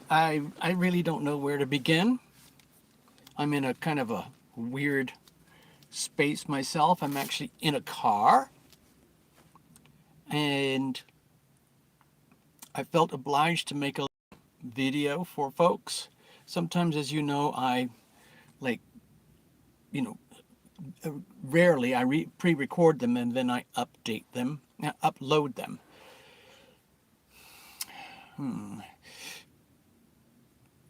I really don't know where to begin. I'm in a kind of a weird space myself. I'm actually in a car, and I felt obliged to make a video for folks. Sometimes, as you know, I like, you know, rarely I pre-record them and then I update them, upload them.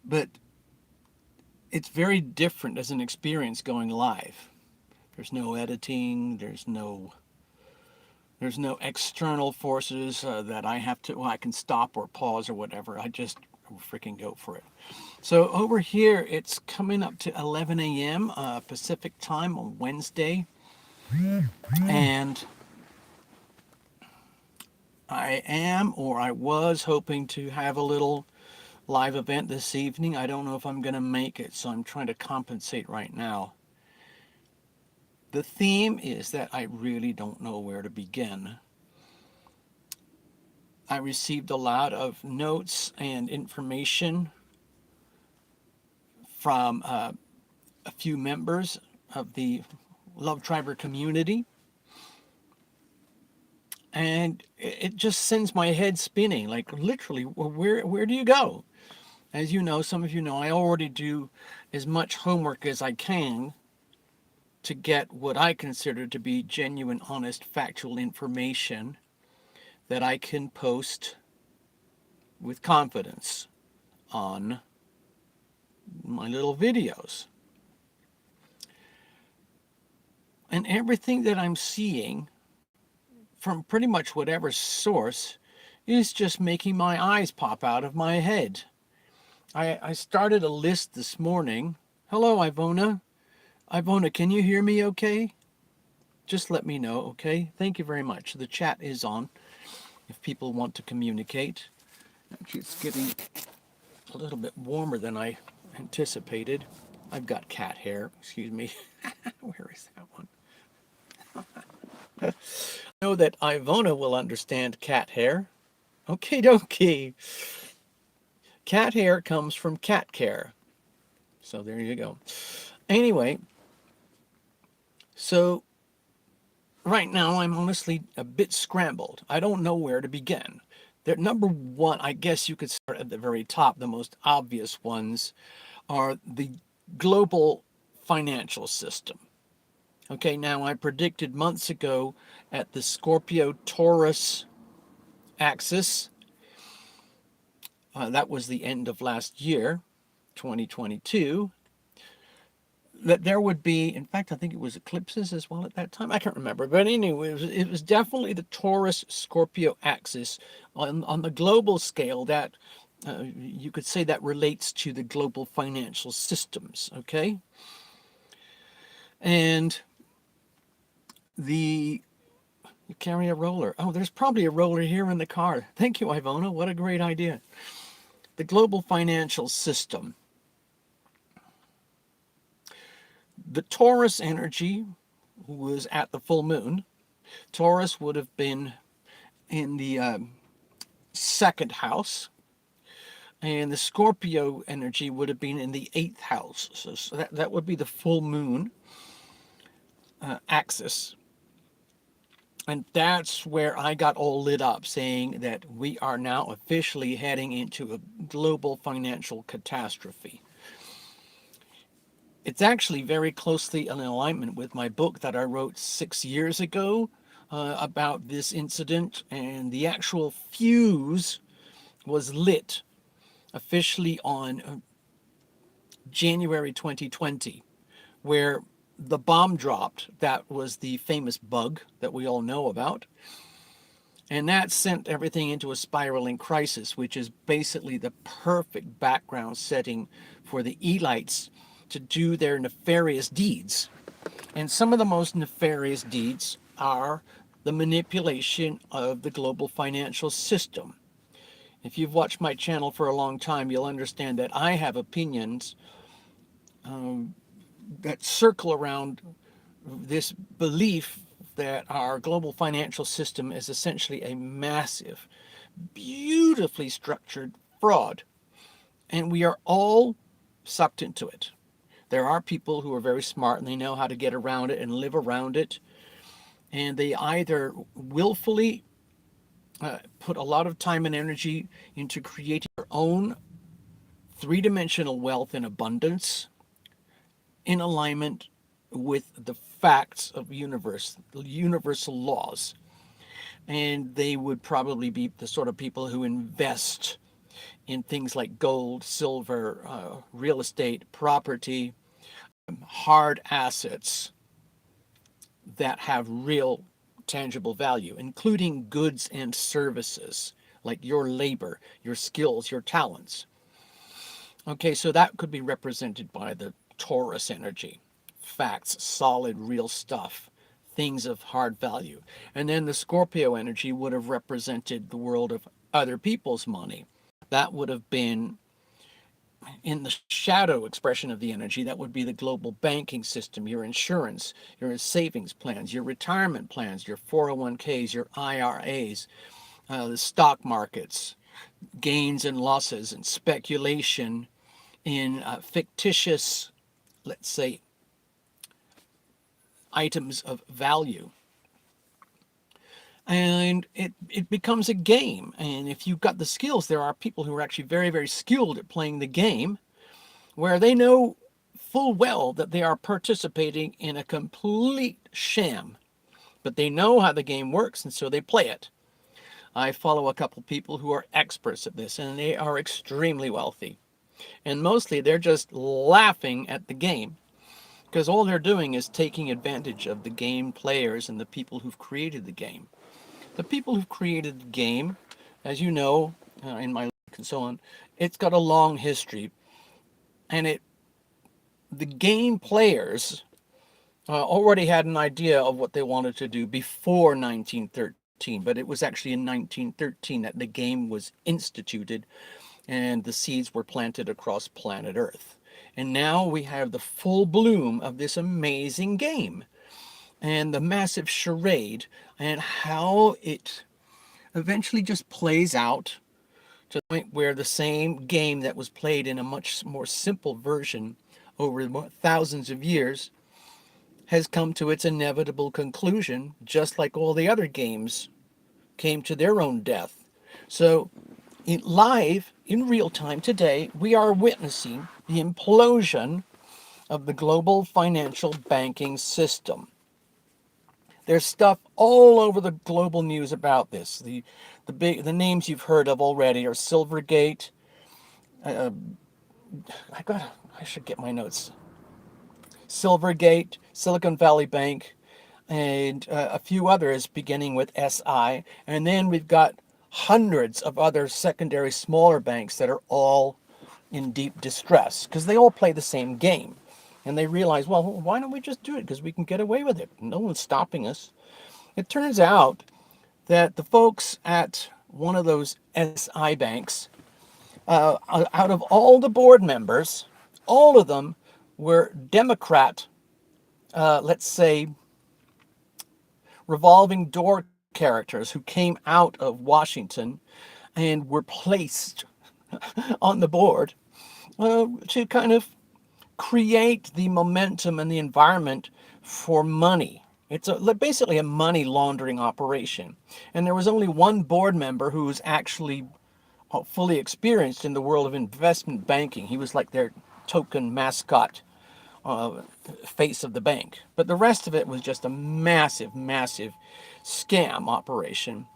But it's very different as an experience going live. There's no editing. There's no external forces that I have to. Well, I can stop or pause or whatever. I just freaking go for it. So over here, it's coming up to 11 a.m. Pacific time on Wednesday, and I am, or I was, hoping to have a little live event this evening. I don't know if I'm going to make it, so I'm trying to compensate right now. The theme is that I really don't know where to begin. I received a lot of notes and information from a few members of the Love Triber community, and it just sends my head spinning. Like, literally, well, where do you go? As you know, some of you know, I already do as much homework as I can to get what I consider to be genuine, honest, factual information that I can post with confidence on my little videos. And everything that I'm seeing from pretty much whatever source is just making my eyes pop out of my head. I started a list this morning. Hello, Ivona. Ivona, can you hear me okay? Just let me know, okay? Thank you very much. The chat is on if people want to communicate. Actually, it's getting a little bit warmer than I anticipated. I've got cat hair, excuse me. Where is that one? I know that Ivona will understand cat hair. Okie dokie. Cat hair comes from cat care. So there you go. Anyway, so right now I'm honestly a bit scrambled. I don't know where to begin. Number one, I guess you could start at the very top. The most obvious ones are the global financial system. Okay, now I predicted months ago at the Scorpio-Taurus axis, that was the end of last year, 2022, that there would be, in fact, I think it was eclipses as well at that time. I can't remember. But anyway, it was definitely the Taurus-Scorpio axis on the global scale that you could say that relates to the global financial systems, okay? And you carry a roller. Oh, there's probably a roller here in the car. Thank you, Ivona. What a great idea. The global financial system. The Taurus energy was at the full moon. Taurus would have been in the second house, and the Scorpio energy would have been in the 8th house. So that would be the full moon axis. And that's where I got all lit up, saying that we are now officially heading into a global financial catastrophe. It's actually very closely in alignment with my book that I wrote 6 years ago about this incident, and the actual fuse was lit officially on January 2020, where the bomb dropped. That was the famous bug that we all know about. And that sent everything into a spiraling crisis, which is basically the perfect background setting for the elites to do their nefarious deeds. And some of the most nefarious deeds are the manipulation of the global financial system. If you've watched my channel for a long time, you'll understand that I have opinions that circle around this belief that our global financial system is essentially a massive, beautifully structured fraud. and we are all sucked into it. There are people who are very smart and they know how to get around it and live around it, and they either willfully put a lot of time and energy into creating their own three-dimensional wealth and abundance in alignment with the facts of the universal laws. And they would probably be the sort of people who invest in things like gold, silver, real estate, property, hard assets that have real tangible value, including goods and services like your labor, your skills, your talents. Okay, so that could be represented by the Taurus energy, facts, solid, real stuff, things of hard value. And then the Scorpio energy would have represented the world of other people's money. That would have been in the shadow expression of the energy. That would be the global banking system, your insurance, your savings plans, your retirement plans, your 401ks, your IRAs, the stock markets, gains and losses, and speculation in fictitious, let's say, items of value. And it becomes a game. And if you've got the skills, there are people who are actually very, very skilled at playing the game, where they know full well that they are participating in a complete sham, but they know how the game works, and so they play it. I follow a couple people who are experts at this, and they are extremely wealthy. And mostly they're just laughing at the game, because all they're doing is taking advantage of the game players and the people who've created the game. The people who've created the game, as you know, in my and so on, it's got a long history, and the game players already had an idea of what they wanted to do before 1913, but it was actually in 1913 that the game was instituted and the seeds were planted across planet Earth. And now we have the full bloom of this amazing game and the massive charade and how it eventually just plays out to the point where the same game that was played in a much more simple version over thousands of years has come to its inevitable conclusion, just like all the other games came to their own death. So, live in real time today, we are witnessing the implosion of the global financial banking system. There's stuff all over the global news about this. The names you've heard of already are Silvergate. Uh, I should get my notes. Silvergate, Silicon Valley Bank, and a few others beginning with SI. And then we've got hundreds of other secondary smaller banks that are all in deep distress because they all play the same game. And they realize, well, why don't we just do it? Because we can get away with it. No one's stopping us. It turns out that the folks at one of those SI banks, out of all the board members, all of them were Democrat, let's say, revolving door characters who came out of Washington and were placed on the board to kind of create the momentum and the environment for money. It's basically a money laundering operation. And there was only one board member who was actually fully experienced in the world of investment banking. He was like their token mascot face of the bank. But the rest of it was just a massive, massive scam operation.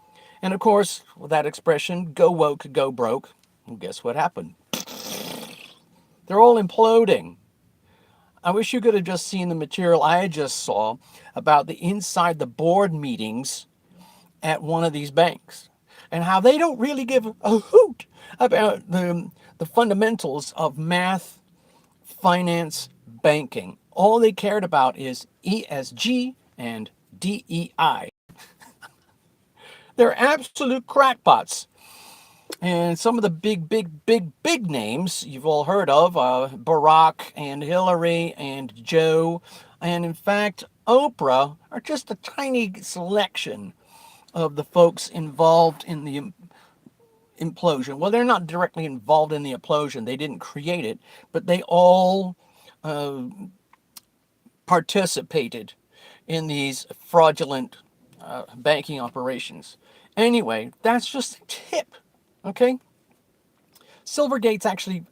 And of course, with that expression, go woke, go broke, well, guess what happened? They're all imploding. I wish you could have just seen the material I just saw about the inside the board meetings at one of these banks and how they don't really give a hoot about the fundamentals of math, finance, banking. All they cared about is ESG and DEI. They're absolute crackpots. And some of the big names you've all heard of, Barack and Hillary and Joe, and in fact, Oprah, are just a tiny selection of the folks involved in the implosion. Well, they're not directly involved in the implosion. They didn't create it, but they all participated in these fraudulent banking operations. Anyway, that's just a tip, okay? Silvergate's actually,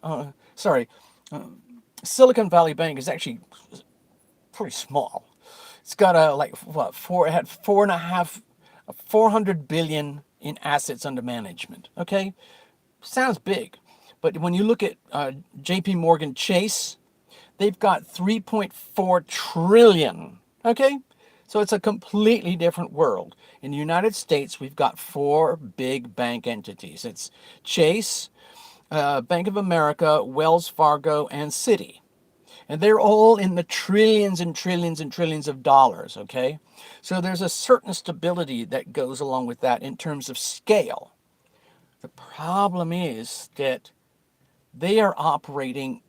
Silicon Valley Bank is actually pretty small. It's got it had 400 billion in assets under management. Okay, sounds big, but when you look at J.P. Morgan Chase, they've got 3.4 trillion. Okay, so it's a completely different world. In the United States, we've got four big bank entities. It's Chase, Bank of America, Wells Fargo, and Citi. And they're all in the trillions and trillions and trillions of dollars, okay? So there's a certain stability that goes along with that in terms of scale. The problem is that they are operating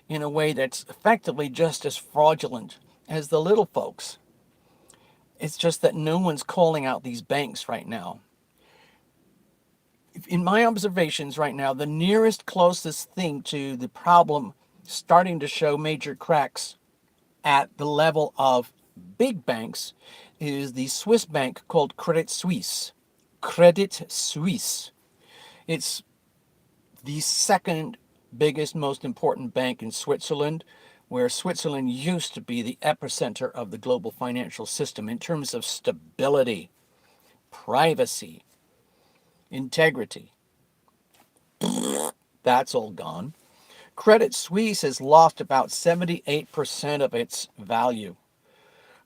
in a way that's effectively just as fraudulent as the little folks. It's just that no one's calling out these banks right now. In my observations right now, the nearest closest thing to the problem starting to show major cracks at the level of big banks is the Swiss bank called Credit Suisse. Credit Suisse. It's the second biggest, most important bank in Switzerland, where Switzerland used to be the epicenter of the global financial system in terms of stability, privacy, integrity. That's all gone. Credit Suisse has lost about 78% of its value.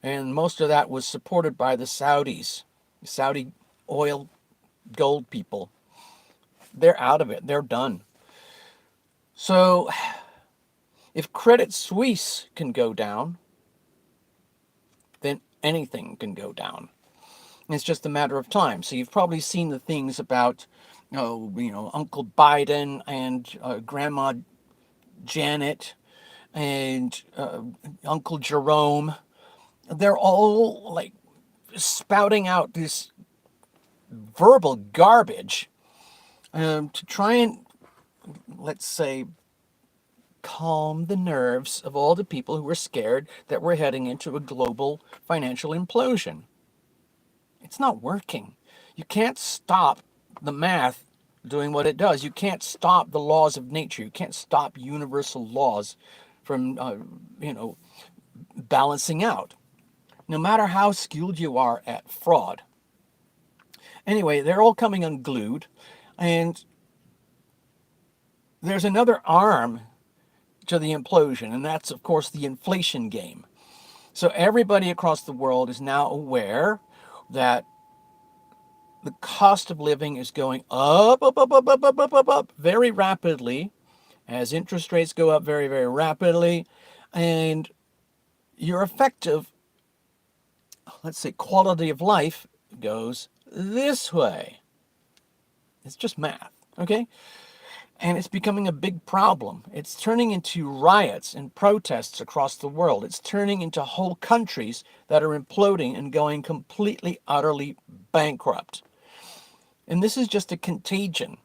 And most of that was supported by the Saudis, Saudi oil gold people. They're out of it. They're done. So if Credit Suisse can go down, then anything can go down. It's just a matter of time. So you've probably seen the things about, Uncle Biden and Grandma Janet and Uncle Jerome. They're all like spouting out this verbal garbage to try and, let's say, calm the nerves of all the people who are scared that we're heading into a global financial implosion. It's not working. You can't stop the math doing what it does. You can't stop the laws of nature. You can't stop universal laws from, balancing out, no matter how skilled you are at fraud. Anyway, they're all coming unglued, and there's another arm to the implosion, and that's, of course, the inflation game. So everybody across the world is now aware that the cost of living is going up very rapidly as interest rates go up very, very rapidly. And your effective, let's say, quality of life goes this way. It's just math, okay? And it's becoming a big problem. It's turning into riots and protests across the world. It's turning into whole countries that are imploding and going completely, utterly bankrupt. And this is just a contagion.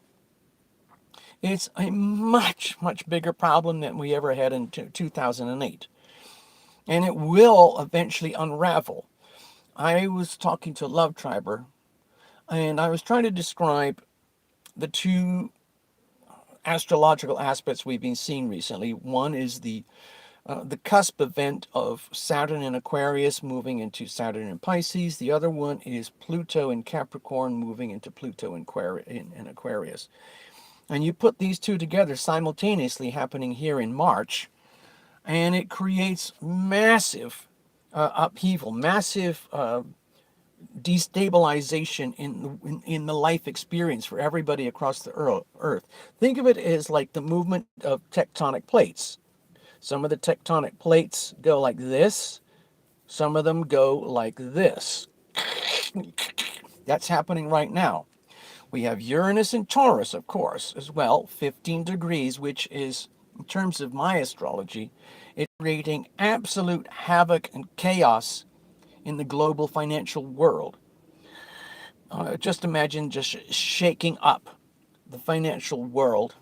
It's a much, much bigger problem than we ever had in 2008. And it will eventually unravel. I was talking to a Love Triber, and I was trying to describe the two astrological aspects we've been seeing recently. One is the cusp event of Saturn in Aquarius moving into Saturn in Pisces. The other one is Pluto in Capricorn moving into Pluto in Aquarius. And you put these two together simultaneously happening here in March, and it creates massive upheaval, massive destabilization in the life experience for everybody across the Earth. Think of it as like the movement of tectonic plates. Some of the tectonic plates go like this. Some of them go like this. That's happening right now. We have Uranus and Taurus, of course, as well, 15 degrees, which is, in terms of my astrology, it's creating absolute havoc and chaos in the global financial world. Just imagine just shaking up the financial world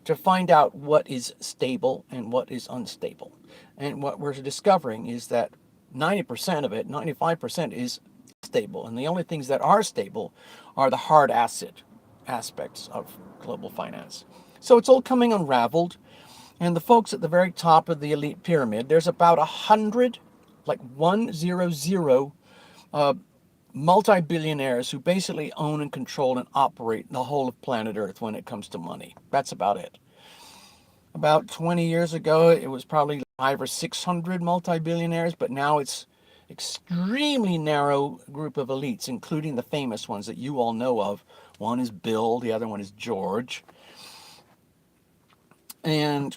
to find out what is stable and what is unstable. And what we're discovering is that 90% of it, 95% is stable. And the only things that are stable are the hard asset aspects of global finance. So it's all coming unraveled. And the folks at the very top of the elite pyramid, there's about 100, like 100 multi-billionaires who basically own and control and operate the whole of planet Earth when it comes to money. That's about it. About 20 years ago, it was probably 500 or 600 multi-billionaires, but now it's extremely narrow group of elites, including the famous ones that you all know of. One is Bill, the other one is George. And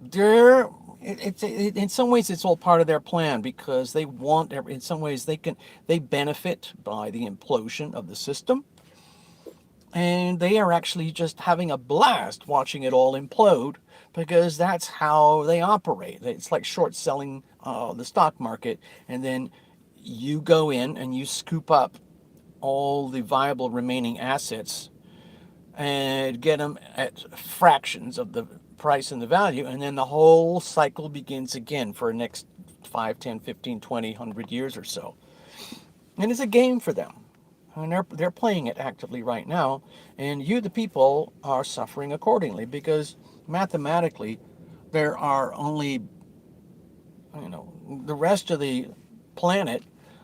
they're in some ways it's all part of their plan because they want, in some ways they benefit by the implosion of the system, and they are actually just having a blast watching it all implode because that's how they operate. It's like short selling the stock market, and then you go in and you scoop up all the viable remaining assets and get them at fractions of the price and the value, and then the whole cycle begins again for the next 5, 10, 15, 20, 100 years or so. And it's a game for them. And they're playing it actively right now, and you, the people, are suffering accordingly because mathematically there are only, the rest of the planet,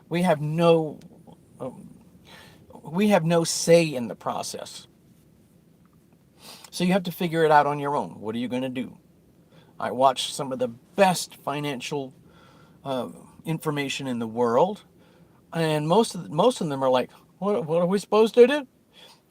we have no say in the process. So you have to figure it out on your own. What are you going to do? I watched some of the best financial information in the world, and most of them are like, what are we supposed to do?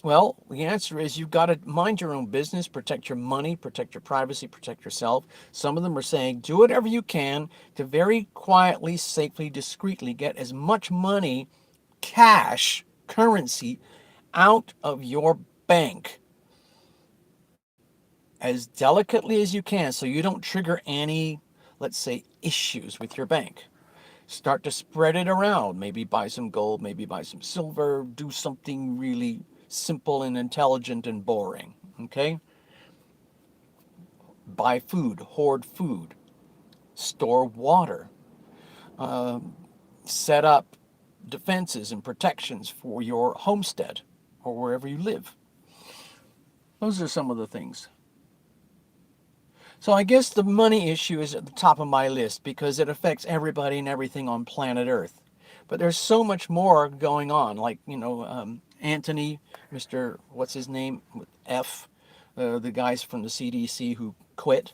Well, the answer is you've got to mind your own business, protect your money, protect your privacy, protect yourself. Some of them are saying do whatever you can to very quietly, safely, discreetly get as much money, cash, currency, out of your bank as delicately as you can so you don't trigger any, let's say, issues with your bank. Start to spread it around. Maybe buy some gold, maybe buy some silver, do something really simple and intelligent and boring. Okay? Buy food, hoard food, store water, set up defenses and protections for your homestead or wherever you live. Those are some of the things. So I guess the money issue is at the top of my list because it affects everybody and everything on planet Earth. But there's so much more going on, like, Anthony, Mr. What's his name? F, the guys from the CDC who quit.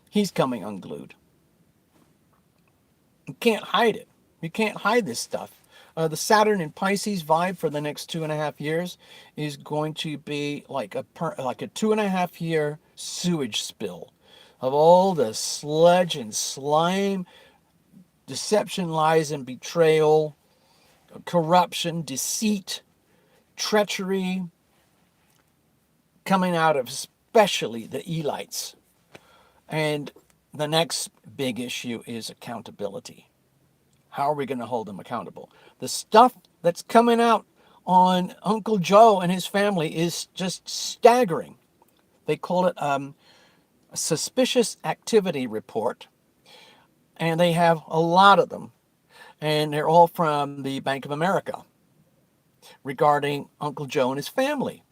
He's coming unglued. You can't hide it. You can't hide this stuff. The Saturn and Pisces vibe for the next 2.5 years is going to be like a 2.5 year sewage spill of all the sludge and slime, deception, lies, and betrayal, corruption, deceit, treachery, coming out of especially the elites. And the next big issue is accountability. How are we going to hold them accountable? The stuff that's coming out on Uncle Joe and his family is just staggering. They call it a suspicious activity report, and they have a lot of them, and they're all from the Bank of America regarding Uncle Joe and his family.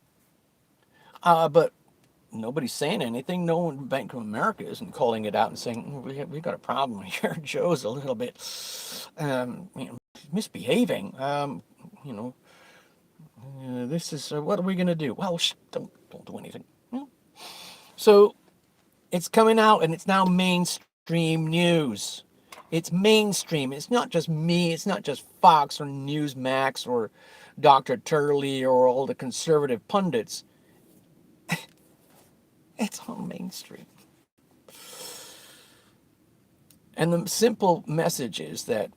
But nobody's saying anything. No one in Bank of America isn't calling it out and saying, we got a problem here. Joe's a little bit misbehaving. This is, what are we going to do? Well, don't do anything. So it's coming out, and it's now mainstream news. It's mainstream. It's not just me. It's not just Fox or Newsmax or Dr. Turley or all the conservative pundits. It's on mainstream. And the simple message is that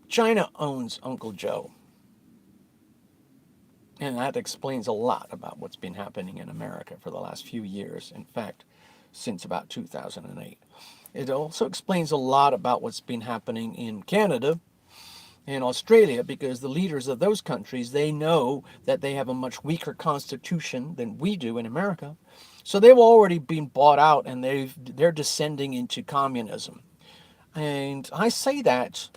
China owns Uncle Joe. And that explains a lot about what's been happening in America for the last few years. In fact, since about 2008. It also explains a lot about what's been happening in Canada in Australia, because the leaders of those countries, they know that they have a much weaker constitution than we do in America. So they've already been bought out, and they're descending into communism. And I say that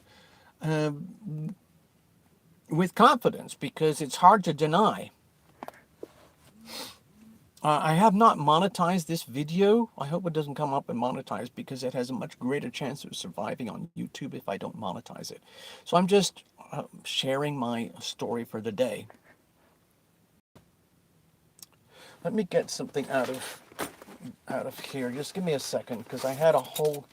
with confidence because it's hard to deny. I have not monetized this video. I hope it doesn't come up and monetized, because it has a much greater chance of surviving on YouTube if I don't monetize it. So I'm just sharing my story for the day. Let me get something out of here. Just give me a second, because I had a whole...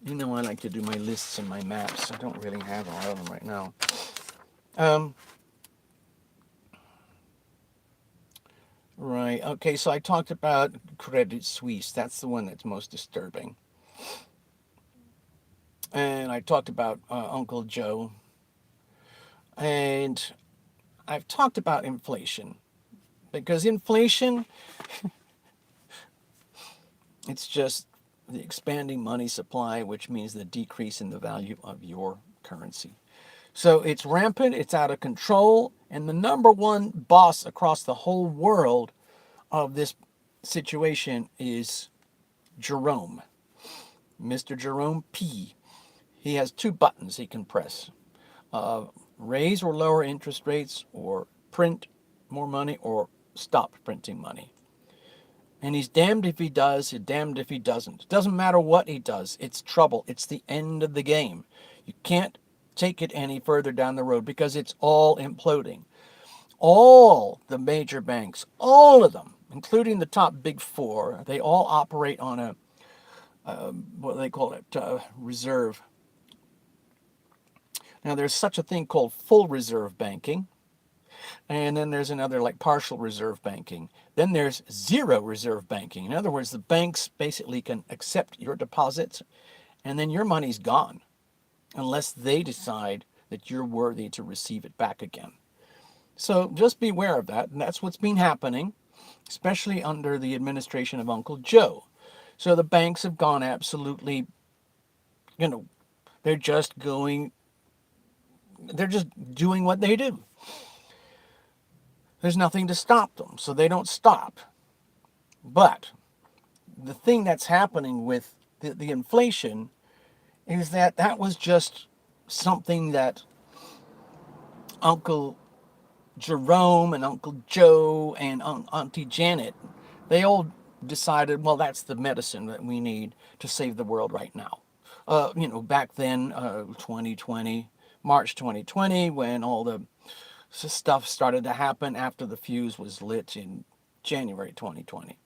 You know, I like to do my lists and my maps. I don't really have a lot of them right now. Right. Okay, so I talked about Credit Suisse. That's the one that's most disturbing. And I talked about Uncle Joe. And I've talked about inflation. Because inflation, it's just the expanding money supply, which means the decrease in the value of your currency. So it's rampant, it's out of control, and the number one boss across the whole world of this situation is Jerome, Mr. Jerome P. He has two buttons he can press. Raise or lower interest rates, or print more money, or stop printing money. And he's damned if he does, and damned if he doesn't. It doesn't matter what he does. It's trouble. It's the end of the game. You can't take it any further down the road, because it's all imploding. All the major banks, all of them, including the top big four, they all operate on a, what do they call it, reserve. Now, there's such a thing called full reserve banking. And then there's another like partial reserve banking. Then there's zero reserve banking. In other words, the banks basically can accept your deposits, and then your money's gone unless they decide that you're worthy to receive it back again. So just beware of that. And that's what's been happening, especially under the administration of Uncle Joe. So the banks have gone absolutely, they're just doing what they do. There's nothing to stop them, so they don't stop. But the thing that's happening with the inflation is that was just something that Uncle Jerome and Uncle Joe and Auntie Janet, they all decided, well, that's the medicine that we need to save the world right now. Back then, 2020, March 2020, when all the stuff started to happen after the fuse was lit in January 2020.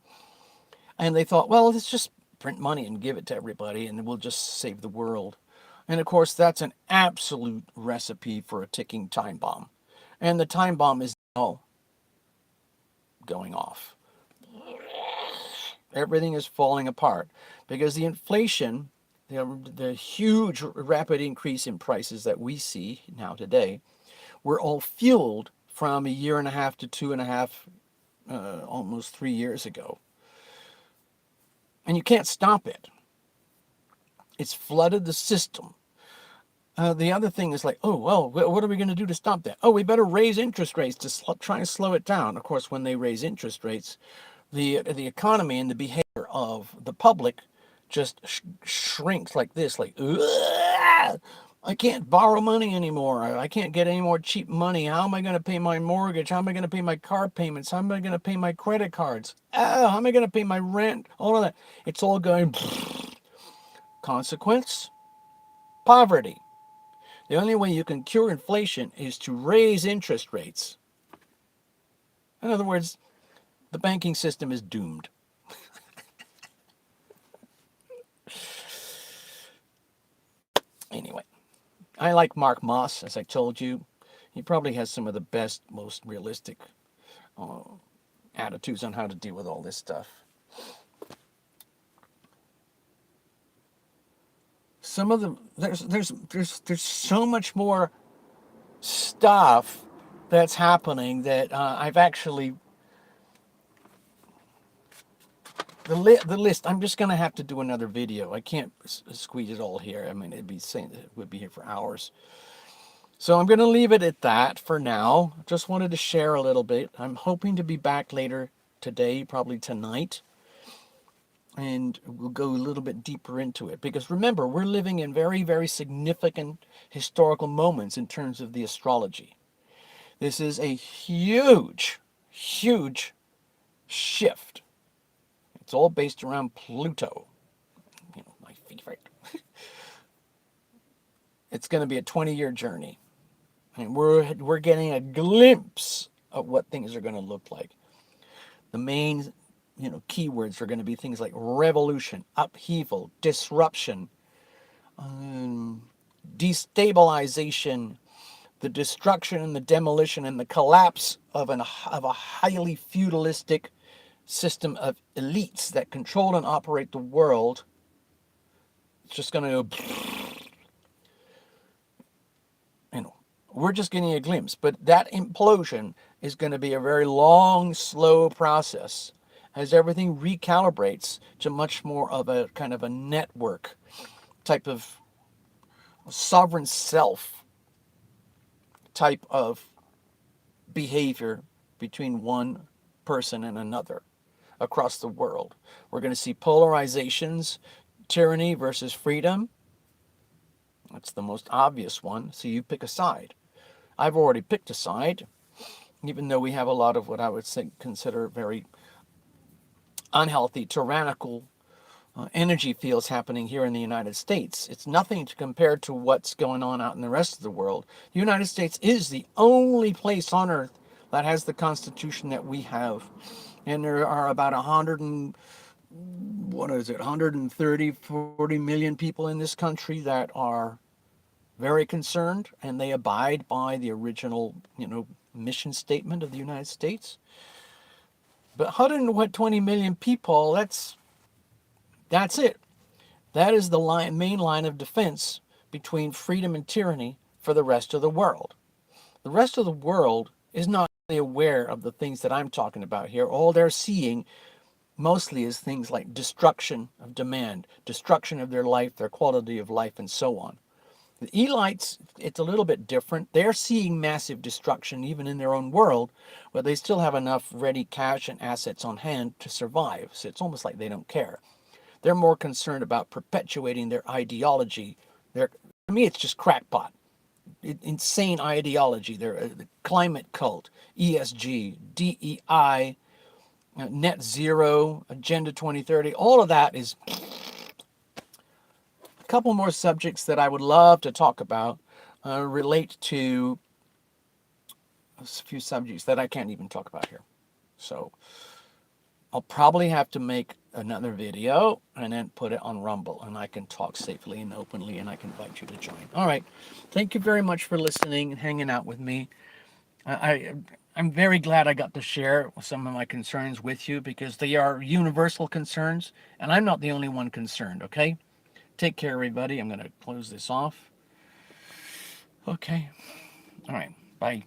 And they thought, well, let's just print money and give it to everybody, and we'll just save the world. And of course, that's an absolute recipe for a ticking time bomb. And the time bomb is now going off. Everything is falling apart because the inflation, the huge rapid increase in prices that we see now today, were all fueled from a year and a half to 2.5, almost 3 years ago. And you can't stop it. It's flooded the system. The other thing is like, oh, well, what are we going to do to stop that? Oh, we better raise interest rates to try and slow it down. Of course, when they raise interest rates, the economy and the behavior of the public just shrinks like this, like, I can't borrow money anymore. I can't get any more cheap money. How am I going to pay my mortgage? How am I going to pay my car payments? How am I going to pay my credit cards? How am I going to pay my rent? All of that. It's all going. Consequence? Poverty. The only way you can cure inflation is to raise interest rates. In other words, the banking system is doomed. Anyway, I like Mark Moss, as I told you. He probably has some of the best, most realistic attitudes on how to deal with all this stuff. Some of them, there's so much more stuff that's happening that I've actually the list. I'm just gonna have to do another video. I can't squeeze it all here. I mean, it'd be saying it would be here for hours. So I'm gonna leave it at that for now. Just wanted to share a little bit. I'm hoping to be back later today, probably tonight, and we'll go a little bit deeper into it. Because remember, we're living in very, very significant historical moments in terms of the astrology. This is a huge, huge shift. It's all based around Pluto, my favorite. It's going to be a 20-year journey. And we're getting a glimpse of what things are going to look like. The main, keywords are going to be things like revolution, upheaval, disruption, destabilization, the destruction and the demolition and the collapse of a highly feudalistic system of elites that control and operate the world. It's just going to go, we're just getting a glimpse, but that implosion is going to be a very long, slow process as everything recalibrates to much more of a kind of a network type of sovereign self type of behavior between one person and another across the world. We're going to see polarizations, tyranny versus freedom. That's the most obvious one. So you pick a side. I've already picked a side, even though we have a lot of what I would consider very unhealthy, tyrannical energy fields happening here in the United States. It's nothing to compare to what's going on out in the rest of the world. The United States is the only place on earth that has the Constitution that we have. And there are about 130, 40 million people in this country that are very concerned, and they abide by the original, mission statement of the United States. But 120 million people, that's it. That is the main line of defense between freedom and tyranny for the rest of the world. The rest of the world is not really aware of the things that I'm talking about here. All they're seeing mostly is things like destruction of demand, destruction of their life, their quality of life, and so on. The elites, it's a little bit different. They're seeing massive destruction even in their own world, but they still have enough ready cash and assets on hand to survive. So it's almost like they don't care. They're more concerned about perpetuating their ideology. To me, it's just crackpot. Insane ideology. They're the climate cult, ESG, DEI, net zero, Agenda 2030. All of that is couple more subjects that I would love to talk about relate to a few subjects that I can't even talk about here. So I'll probably have to make another video and then put it on Rumble, and I can talk safely and openly, and I can invite you to join. All right. Thank you very much for listening and hanging out with me. I'm very glad I got to share some of my concerns with you because they are universal concerns, and I'm not the only one concerned, okay? Take care, everybody. I'm going to close this off. Okay. All right. Bye.